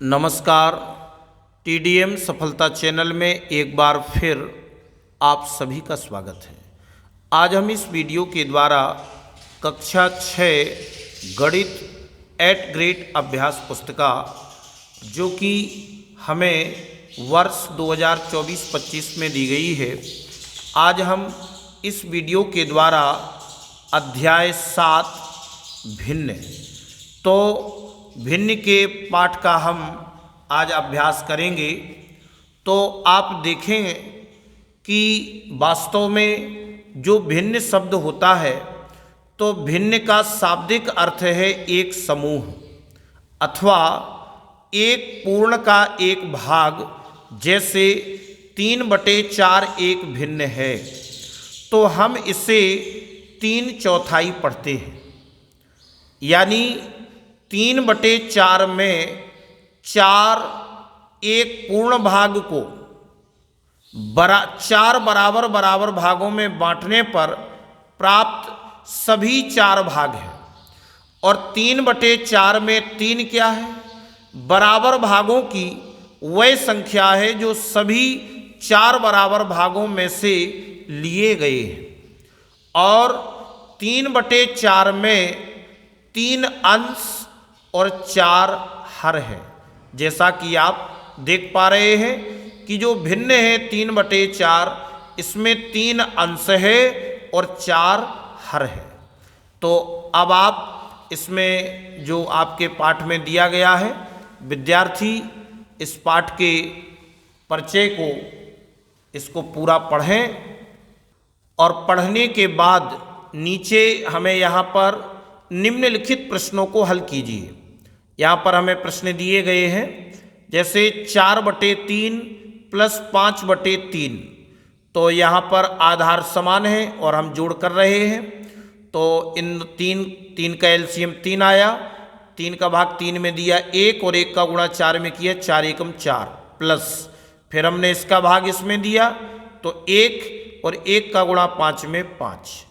नमस्कार। टीडीएम सफलता चैनल में एक बार फिर आप सभी का स्वागत है। आज हम इस वीडियो के द्वारा कक्षा 6 गणित 8 ग्रेड अभ्यास पुस्तिका जो कि हमें वर्ष 2024-25 में दी गई है, आज हम इस वीडियो के द्वारा अध्याय 7 भिन्न तो भिन्न के पाठ का हम आज अभ्यास करेंगे। तो आप देखें कि वास्तव में जो भिन्न शब्द होता है तो भिन्न का शाब्दिक अर्थ है एक समूह अथवा एक पूर्ण का एक भाग। जैसे 3/4 एक भिन्न है तो हम इसे 3/4 पढ़ते हैं, यानी 3/4 में 4 एक पूर्ण भाग को 4 बराबर बराबर भागों में बांटने पर प्राप्त सभी 4 भाग हैं। और 3/4 में 3 क्या है? बराबर भागों की वह संख्या है जो सभी 4 बराबर भागों में से लिए गए हैं। और 3/4 में 3 अंश और 4 हर है। जैसा कि आप देख पा रहे हैं कि जो भिन्न है 3/4, इसमें 3 अंश है और 4 हर है। तो अब आप इसमें जो आपके पाठ में दिया गया है, विद्यार्थी इस पाठ के परिचय को इसको पूरा पढ़ें और पढ़ने के बाद नीचे हमें यहाँ पर निम्नलिखित प्रश्नों को हल कीजिए। यहाँ पर हमें प्रश्न दिए गए हैं, जैसे 4/3 प्लस 5/3। तो यहाँ पर आधार समान है और हम जोड़ कर रहे हैं। तो इन तीन का एलसीएम 3 आया, 3 का भाग 3 में दिया 1 और 1 का गुणा 4 में किया, 4 एकम 4 प्लस फिर हमने इसका भाग इसमें दिया तो 1 और 1 का गुणा 5 में 5।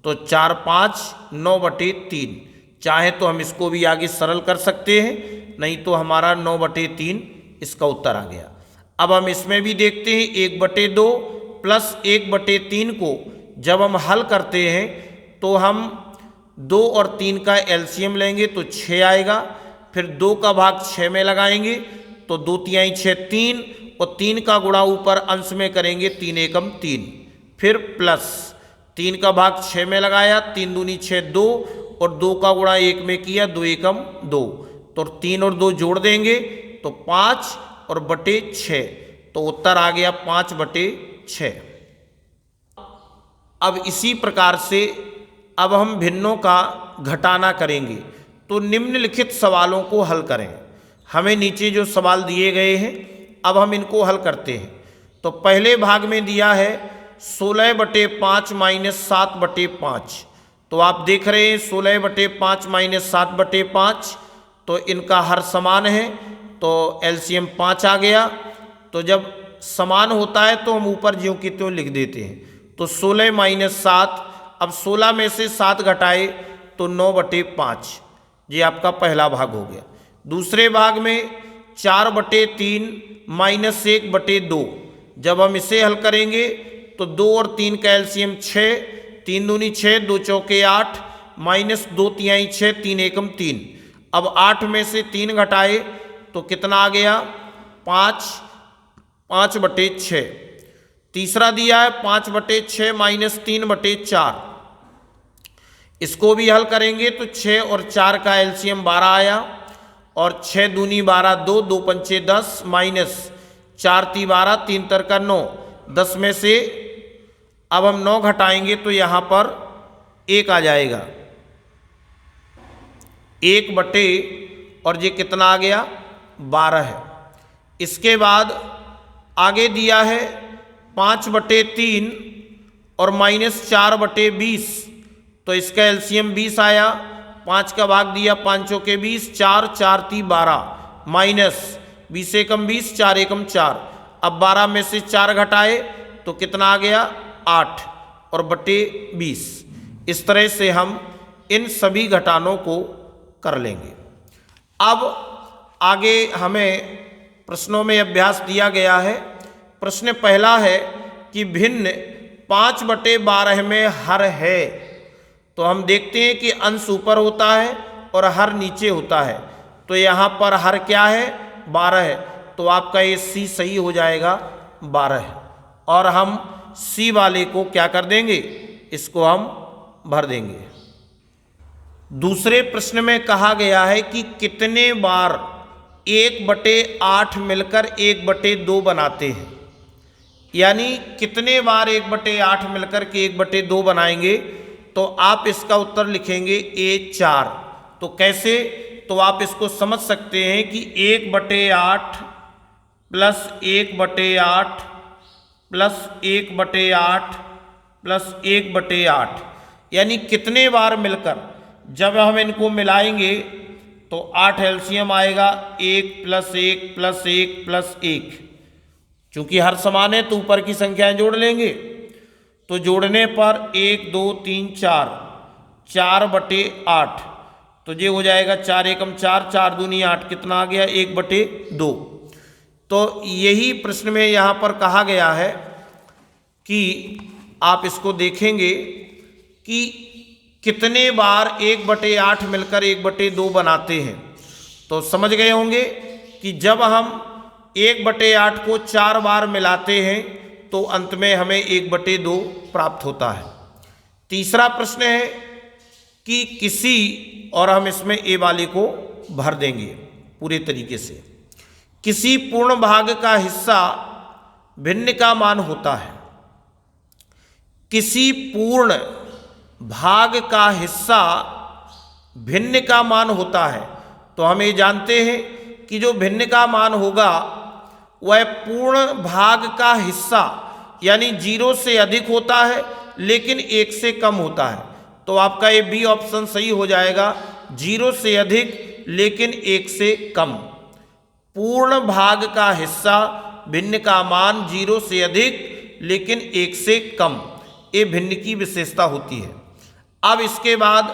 तो 4 5 9/3। चाहे तो हम इसको भी आगे सरल कर सकते हैं, नहीं तो हमारा 9/3 इसका उत्तर आ गया। अब हम इसमें भी देखते हैं 1/2 प्लस 1/3 को जब हम हल करते हैं तो हम 2 और 3 का एलसीएम लेंगे तो 6 आएगा। फिर 2 का भाग 6 में लगाएंगे तो 2 तिहाई 6 3 और 3 का गुणा ऊपर अंश में करेंगे 3 एकम 3। फिर प्लस 3 का भाग 6 में लगाया, 3 दूनी 6 2 और 2 का गुणा 1 में किया, 2 एकम 2। तो 3 और 2 जोड़ देंगे तो 5 और बटे 6, तो उत्तर आ गया 5/6। अब इसी प्रकार से अब हम भिन्नों का घटाना करेंगे। तो निम्नलिखित सवालों को हल करें। हमें नीचे जो सवाल दिए गए हैं अब हम इनको हल करते हैं। तो पहले भाग में दिया है 16/5 माइनस 7/5। तो आप देख रहे हैं 16/5 माइनस 7/5, तो इनका हर समान है तो एलसीएम 5 आ गया। तो जब समान होता है तो हम ऊपर ज्यों की त्यों लिख देते हैं। तो 16 माइनस 7, अब 16 में से 7 घटाए तो 9/5। ये आपका पहला भाग हो गया। दूसरे भाग में 4/3 माइनस 1/2। जब हम इसे हल करेंगे तो 2 और 3 का एलसीएम 6, 3 दूनी 6 2 चौके 8 माइनस 2 तिहाई 6 3 एकम 3। अब 8 में से 3 घटाए तो कितना आ गया? 5/6। तीसरा दिया है 5/6 माइनस 3/4। इसको भी हल करेंगे तो 6 और 4 का एलसीएम 12 आया और 6 दूनी 12 2 2 पंचे 10 माइनस 4 ती 12 3 तर का 9। 10 में से अब हम 9 घटाएंगे तो यहाँ पर 1 आ जाएगा, 1 बटे और ये कितना आ गया? 12 है। इसके बाद आगे दिया है 5/3 और माइनस 4/20। तो इसका एलसीएम 20 आया, 5 का भाग दिया 5 चौके 20, 4 4 ती 12 माइनस 20 एकम 20 4 एकम 4। अब 12 में से 4 घटाए तो कितना आ गया? 8 और बटे 20। इस तरह से हम इन सभी घटानों को कर लेंगे। अब आगे हमें प्रश्नों में अभ्यास दिया गया है। प्रश्न पहला है कि भिन्न 5/12 में हर है। तो हम देखते हैं कि अंश ऊपर होता है और हर नीचे होता है। तो यहाँ पर हर क्या है? 12 है। तो आपका ये सी सही हो जाएगा, 12 है। और हम सी वाले को क्या कर देंगे? इसको हम भर देंगे। दूसरे प्रश्न में कहा गया है कि कितने बार 1/8 मिलकर 1/2 बनाते हैं। यानी कितने बार 1/8 मिलकर के 1/2 बनाएंगे। तो आप इसका उत्तर लिखेंगे A4। तो कैसे? तो आप इसको समझ सकते हैं कि 1/8 प्लस 1/8 प्लस 1/8 प्लस 1/8, यानी कितने बार मिलकर जब हम इनको मिलाएंगे तो 8 एलसीएम आएगा, 1 प्लस 1 प्लस 1 प्लस 1। चूंकि हर समान है तो ऊपर की संख्याएं जोड़ लेंगे। तो जोड़ने पर 1 2 3 4, 4/8। तो ये हो जाएगा 4 एकम 4, 4 दूनी 8, कितना आ गया? 1/2। तो यही प्रश्न में यहाँ पर कहा गया है कि आप इसको देखेंगे कि कितने बार 1/8 मिलकर 1/2 बनाते हैं। तो समझ गए होंगे कि जब हम 1/8 को 4 बार मिलाते हैं तो अंत में हमें 1/2 प्राप्त होता है। तीसरा प्रश्न है कि किसी, और हम इसमें ए वाले को भर देंगे पूरे तरीके से, किसी पूर्ण भाग का हिस्सा भिन्न का मान होता है। किसी पूर्ण भाग का हिस्सा भिन्न का मान होता है। तो हम ये जानते हैं कि जो भिन्न का मान होगा वह पूर्ण भाग का हिस्सा यानी 0 से अधिक होता है लेकिन 1 से कम होता है। तो आपका ये बी ऑप्शन सही हो जाएगा, 0 से अधिक लेकिन 1 से कम। पूर्ण भाग का हिस्सा भिन्न का मान 0 से अधिक लेकिन 1 से कम, ये भिन्न की विशेषता होती है। अब इसके बाद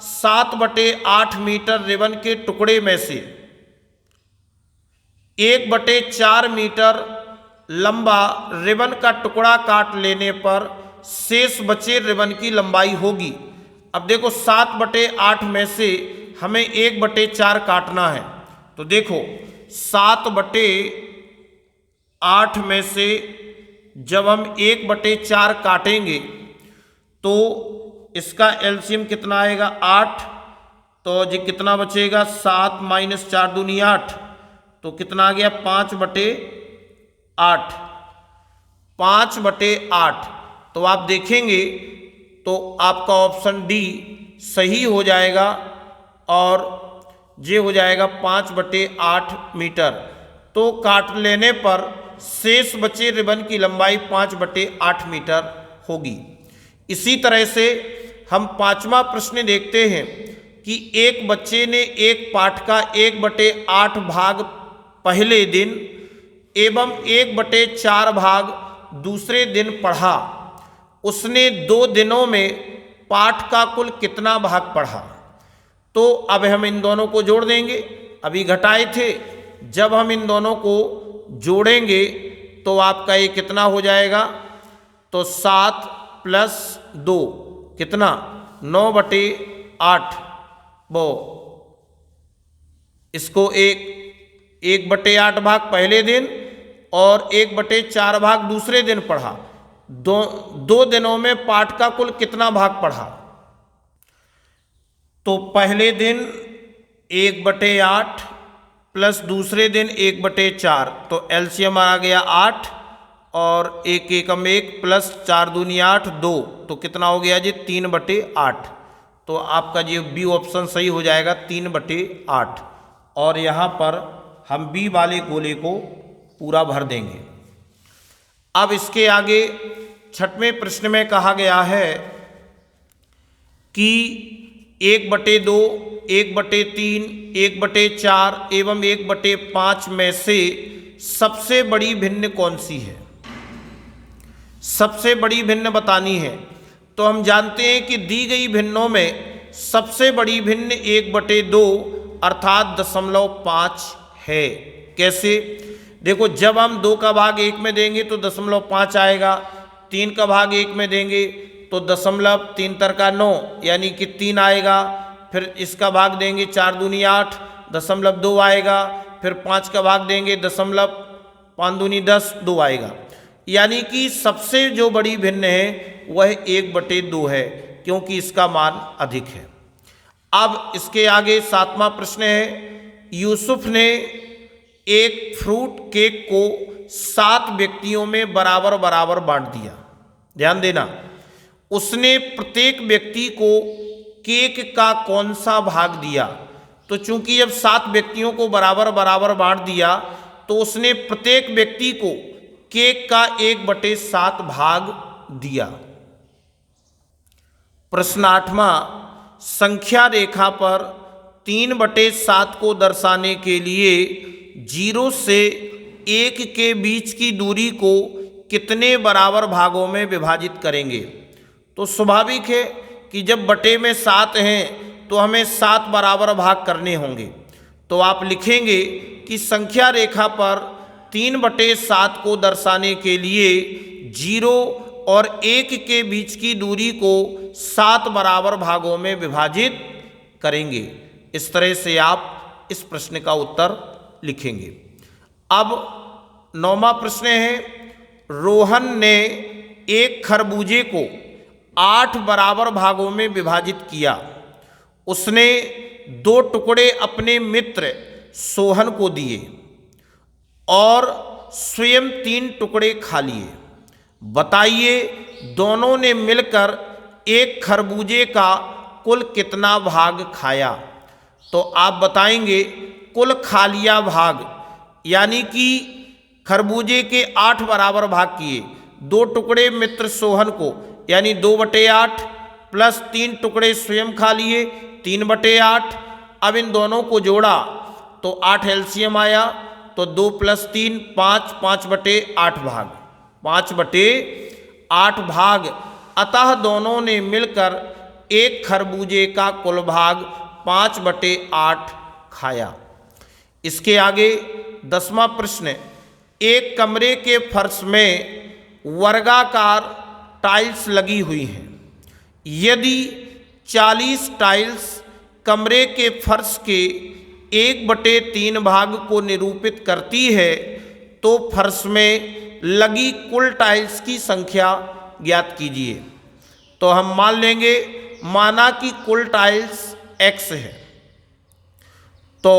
7/8 मीटर रिबन के टुकड़े में से 1/4 मीटर लंबा रिबन का टुकड़ा काट लेने पर शेष बचे रिबन की लंबाई होगी। अब देखो 7/8 में से हमें 1/4 काटना है। तो देखो 7/8 में से जब हम 1/4 काटेंगे तो इसका एलसीएम कितना आएगा? 8। तो जी कितना बचेगा? 7 माइनस 4 दूनी 8, तो कितना आ गया? 5/8। 5/8। तो आप देखेंगे तो आपका ऑप्शन डी सही हो जाएगा और ये हो जाएगा 5/8 मीटर। तो काट लेने पर शेष बचे रिबन की लंबाई 5/8 मीटर होगी। इसी तरह से हम 5वां प्रश्न देखते हैं कि एक बच्चे ने एक पाठ का 1/8 भाग पहले दिन एवं 1/4 भाग दूसरे दिन पढ़ा। उसने 2 दिनों में पाठ का कुल कितना भाग पढ़ा? तो अब हम इन दोनों को जोड़ देंगे, अभी घटाए थे। जब हम इन दोनों को जोड़ेंगे तो आपका ये कितना हो जाएगा? तो 7 + 2 कितना? 9/8। वो इसको 1/8 भाग पहले दिन और 1/4 भाग दूसरे दिन पढ़ा। 2 दिनों में पाठ का कुल कितना भाग पढ़ा? तो पहले दिन 1/8 प्लस दूसरे दिन 1/4, तो एलसीएम आ गया 8 और 1 एकम 1 प्लस 4 दूनी 8, 2, तो कितना हो गया जी? 3/8। तो आपका जी बी ऑप्शन सही हो जाएगा, 3/8। और यहाँ पर हम बी वाले गोले को पूरा भर देंगे। अब इसके आगे 6वें प्रश्न में कहा गया है कि 1/2, 1/3, 1/4 एवं 1/5 में से सबसे बड़ी भिन्न कौन सी है? सबसे बड़ी भिन्न बतानी है। तो हम जानते हैं कि दी गई भिन्नों में सबसे बड़ी भिन्न 1/2 अर्थात 0.5 है। कैसे? देखो, जब हम 2 का भाग 1 में देंगे तो 0.5 आएगा, 3 का भाग 1 में देंगे तो 3 का 9 यानी कि 3 आएगा, फिर इसका भाग देंगे 4 दूनी 8, 0.2 आएगा, फिर 5 का भाग देंगे 5 दूनी 10, 2 आएगा। यानी कि सबसे जो बड़ी भिन्न है वह 1/2 है, क्योंकि इसका मान अधिक है। अब इसके आगे 7वां प्रश्न है, यूसुफ ने एक फ्रूट केक को 7 व्यक्तियों में बराबर बराबर बांट दिया। ध्यान देना, उसने प्रत्येक व्यक्ति को केक का कौन सा भाग दिया? तो चूंकि जब 7 व्यक्तियों को बराबर बराबर बांट दिया तो उसने प्रत्येक व्यक्ति को केक का 1/7 भाग दिया। प्रश्न 8वां, संख्या रेखा पर 3/7 को दर्शाने के लिए 0 से 1 के बीच की दूरी को कितने बराबर भागों में विभाजित करेंगे? तो स्वाभाविक है कि जब बटे में 7 हैं तो हमें 7 बराबर भाग करने होंगे। तो आप लिखेंगे कि संख्या रेखा पर 3/7 को दर्शाने के लिए 0 और 1 के बीच की दूरी को 7 बराबर भागों में विभाजित करेंगे। इस तरह से आप इस प्रश्न का उत्तर लिखेंगे। अब 9वां प्रश्न है, रोहन ने एक खरबूजे को 8 बराबर भागों में विभाजित किया। उसने 2 टुकड़े अपने मित्र सोहन को दिए और स्वयं 3 टुकड़े खा लिए। बताइए, दोनों ने मिलकर एक खरबूजे का कुल कितना भाग खाया? तो आप बताएंगे कुल खा लिया भाग, यानी कि खरबूजे के 8 बराबर भाग किए, 2 टुकड़े मित्र सोहन को यानी 2/8 प्लस 3 टुकड़े स्वयं खा लिए 3/8। अब इन दोनों को जोड़ा तो 8 एलसीएम आया, तो 2 + 3 5, 5/8 भाग, 5/8 भाग। अतः दोनों ने मिलकर एक खरबूजे का कुल भाग 5/8 खाया। इसके आगे 10वां प्रश्न, एक कमरे के फर्श में वर्गाकार टाइल्स लगी हुई हैं। यदि 40 टाइल्स कमरे के फर्श के 1/3 भाग को निरूपित करती है तो फर्श में लगी कुल टाइल्स की संख्या ज्ञात कीजिए। तो हम मान लेंगे, माना कि कुल टाइल्स x है। तो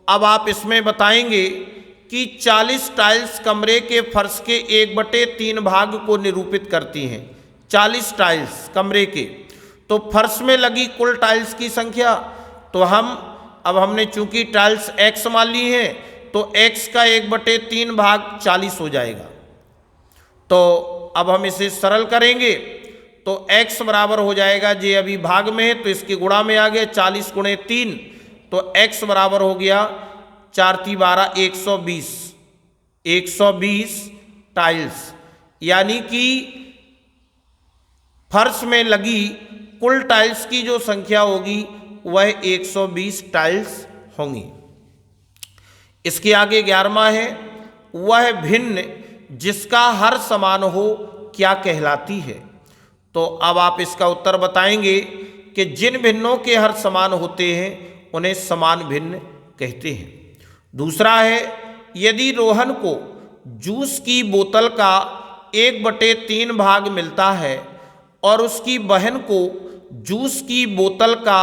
अब आप इसमें बताएंगे कि 40 टाइल्स कमरे के फर्श के 1/3 भाग को निरूपित करती हैं। 40 टाइल्स कमरे के, तो फर्श में लगी कुल टाइल्स की संख्या, तो अब हमने चूंकि टाइल्स x मान ली हैं तो x का 1/3 भाग 40 हो जाएगा। तो अब हम इसे सरल करेंगे तो x बराबर हो जाएगा, ये अभी भाग में है तो इसके गुणा में आ गया 40 × 3, तो x बराबर हो गया 4 × 12 120 टाइल्स। यानी कि फर्श में लगी कुल टाइल्स की जो संख्या होगी वह 120 टाइल्स होंगी। इसके आगे 11वां है, वह भिन्न जिसका हर समान हो क्या कहलाती है? तो अब आप इसका उत्तर बताएंगे कि जिन भिन्नों के हर समान होते हैं उन्हें समान भिन्न कहते हैं। दूसरा है, यदि रोहन को जूस की बोतल का 1/3 भाग मिलता है और उसकी बहन को जूस की बोतल का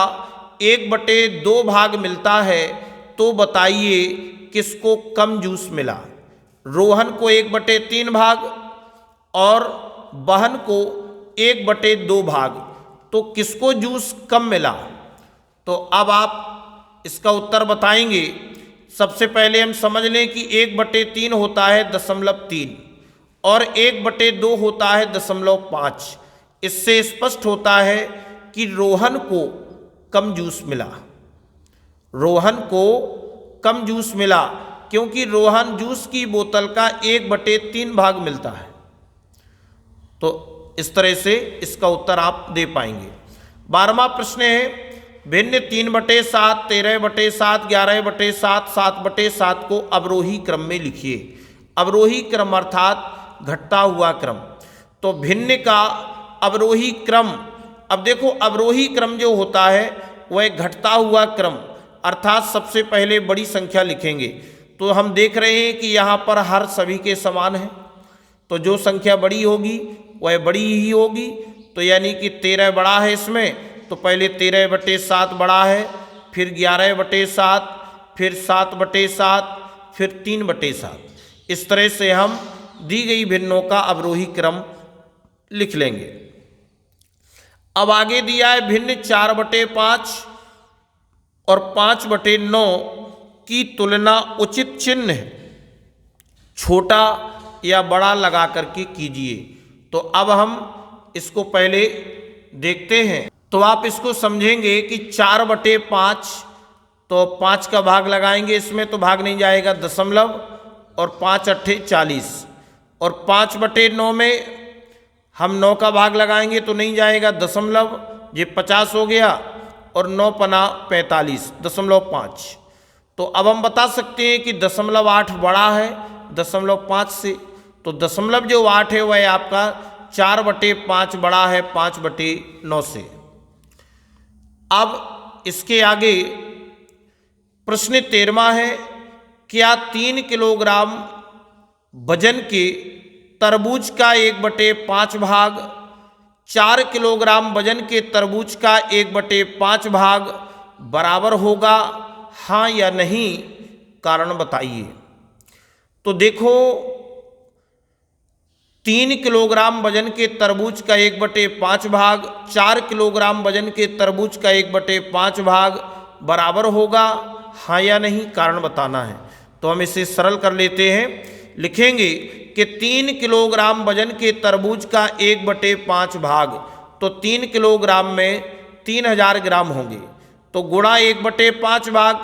1/2 भाग मिलता है, तो बताइए किसको कम जूस मिला? रोहन को 1/3 भाग और बहन को 1/2 भाग, तो किसको जूस कम मिला? तो अब आप इसका उत्तर बताएंगे। सबसे पहले हम समझ लें कि 1/3 होता है 0.3 और 1/2 होता है 0.5। इससे स्पष्ट होता है कि रोहन को कम जूस मिला। रोहन को कम जूस मिला क्योंकि रोहन जूस की बोतल का 1/3 भाग मिलता है। तो इस तरह से इसका उत्तर आप दे पाएंगे। 12वां प्रश्न है, भिन्न 3/7, 13/7, 11/7, 7/7 को अवरोही क्रम में लिखिए। अवरोही क्रम अर्थात घटता हुआ क्रम। तो भिन्न का अवरोही क्रम, अब देखो अवरोही क्रम जो होता है वह घटता हुआ क्रम, अर्थात सबसे पहले बड़ी संख्या लिखेंगे। तो हम देख रहे हैं कि यहाँ पर हर सभी के समान है, तो जो संख्या बड़ी होगी वह बड़ी ही होगी। तो यानी कि 13 बड़ा है इसमें, तो पहले 13/7 बड़ा है, फिर 11/7, फिर 7/7, फिर 3/7। इस तरह से हम दी गई भिन्नों का अवरोही क्रम लिख लेंगे। अब आगे दिया है भिन्न 4/5 और 5/9 की तुलना उचित चिन्ह छोटा या बड़ा लगा करके कीजिए। तो अब हम इसको पहले देखते हैं। तो आप इसको समझेंगे कि 4/5, तो 5 का भाग लगाएंगे इसमें, तो भाग नहीं जाएगा दशमलव, और 5 अट्ठे 40, और 5/9 में हम 9 का भाग लगाएंगे तो नहीं जाएगा दशमलव, ये 50 हो गया, और 9 पना 45, 0.5। तो अब हम बता सकते हैं कि 0.8 बड़ा है 0.5 से, तो दशमलव जो 8 है वह आपका 4/5 बड़ा है 5/9 से। अब इसके आगे प्रश्न 13वां है, क्या 3 किलोग्राम वजन के तरबूज का 1/5 भाग 4 किलोग्राम वजन के तरबूज का 1/5 भाग बराबर होगा, हाँ या नहीं, कारण बताइए। तो देखो 3 किलोग्राम वजन के तरबूज का 1/5 भाग 4 किलोग्राम वजन के तरबूज का 1/5 भाग बराबर होगा, हाँ या नहीं, कारण बताना है। तो हम इसे सरल कर लेते हैं, लिखेंगे कि 3 किलोग्राम वजन के तरबूज का 1/5 भाग, तो 3 किलोग्राम में 3000 ग्राम होंगे, तो गुणा 1/5 भाग,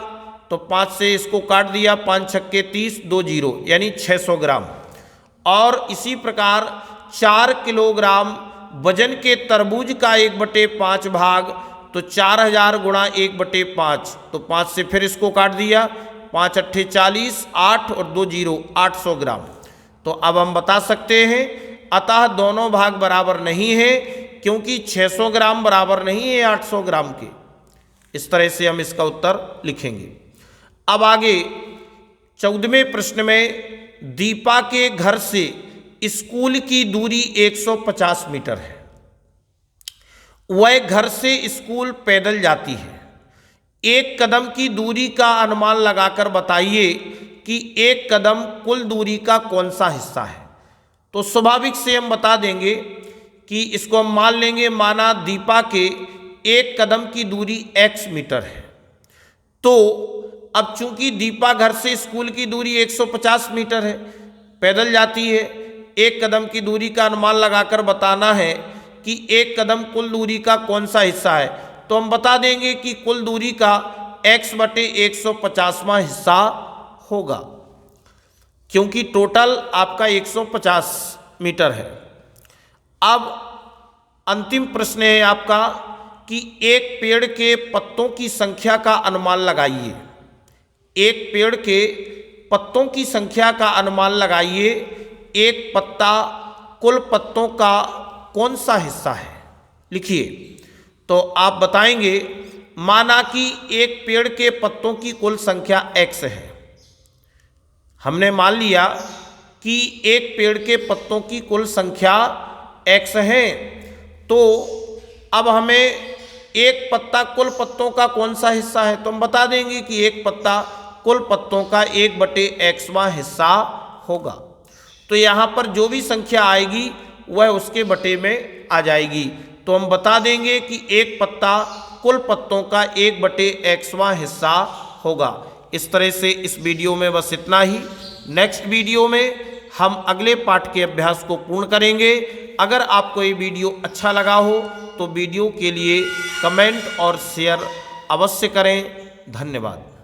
तो 5 से इसको काट दिया, 5 छक्के 30, 2 जीरो, यानी 600 ग्राम। और इसी प्रकार 4 किलोग्राम वजन के तरबूज का 1/5 भाग, तो 4000 गुणा 1/5, तो 5 से फिर इसको काट दिया, 5 अट्ठे 40, 8 और 2 जीरो, 800 ग्राम। तो अब हम बता सकते हैं अतः दोनों भाग बराबर नहीं है, क्योंकि 600 ग्राम बराबर नहीं है 800 ग्राम के। इस तरह से हम इसका उत्तर लिखेंगे। अब आगे 14वें प्रश्न में, दीपा के घर से स्कूल की दूरी 150 मीटर है। वह घर से स्कूल पैदल जाती है। एक कदम की दूरी का अनुमान लगाकर बताइए कि एक कदम कुल दूरी का कौन सा हिस्सा है। तो स्वाभाविक से हम बता देंगे कि इसको हम मान लेंगे, माना दीपा के एक कदम की दूरी x मीटर है। तो अब चूंकि दीपा घर से स्कूल की दूरी 150 मीटर है, पैदल जाती है, एक कदम की दूरी का अनुमान लगाकर बताना है कि एक कदम कुल दूरी का कौन सा हिस्सा है। तो हम बता देंगे कि कुल दूरी का x/150वां हिस्सा होगा, क्योंकि टोटल आपका 150 मीटर है। अब अंतिम प्रश्न है आपका कि एक पेड़ के पत्तों की संख्या का अनुमान लगाइए। एक पेड़ के पत्तों की संख्या का अनुमान लगाइए। एक पत्ता कुल पत्तों का कौन सा हिस्सा है, लिखिए। तो आप बताएंगे, माना कि एक पेड़ के पत्तों की कुल संख्या x है। हमने मान लिया कि एक पेड़ के पत्तों की कुल संख्या x है, तो अब हमें एक पत्ता कुल पत्तों का कौन सा हिस्सा है, तो हम बता देंगे कि एक पत्ता कुल पत्तों का 1/xवां हिस्सा होगा। तो यहाँ पर जो भी संख्या आएगी वह उसके बटे में आ जाएगी। तो हम बता देंगे कि एक पत्ता कुल पत्तों का 1/xवां हिस्सा होगा। इस तरह से इस वीडियो में बस इतना ही। नेक्स्ट वीडियो में हम अगले पाठ के अभ्यास को पूर्ण करेंगे। अगर आपको ये वीडियो अच्छा लगा हो तो वीडियो के लिए कमेंट और शेयर अवश्य करें। धन्यवाद।